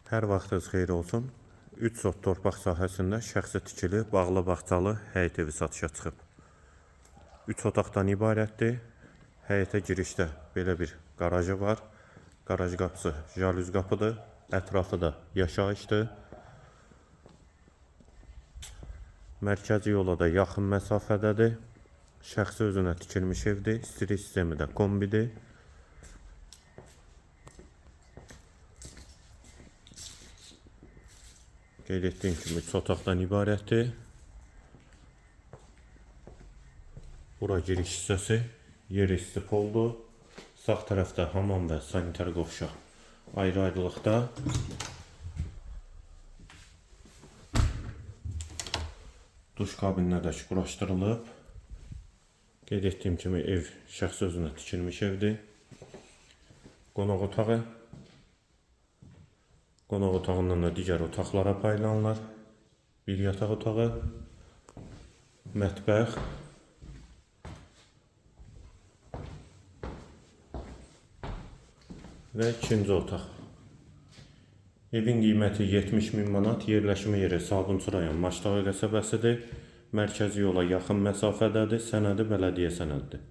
Hər vaxtınız xeyir olsun. 3 sot torpaq sahəsində şəxsi tikili, bağlı bağçalı həyət evi satışa çıxıb. 3 otaqdan ibarətdir. Həyətə girişdə belə bir qarajı var. Qaraj qapısı jalüz qapıdır. Ətrafı da yaşayışdır. Mərkəzi yola da yaxın məsafədədir. Şəxsi özünə tikilmiş evdir. İstilik sistemi də kombidir. Qeyd etdiyim kimi 3 otaqdan ibarətdir. Bura giriş hissəsi, yer isti poldur. Sağ tərəfdə hamam və sanitar qovşaq ayrı-ayrılıqda. Duş kabinlər də quraşdırılıb. Qeyd etdiyim kimi ev şəxsi özünə tikilmiş evdir. Qonaq otağı. Qonaq otağından da digər otaqlara paylanırlar. Bir yataq otağı, mətbəx, və ikinci otaq. Evin qiyməti 70.000 manat, yerləşmə yeri Sabunçu rayon Maçdağı qəsəbəsidir. Mərkəzi yola yaxın məsafədədir, sənədi bələdiyyə sənədidir.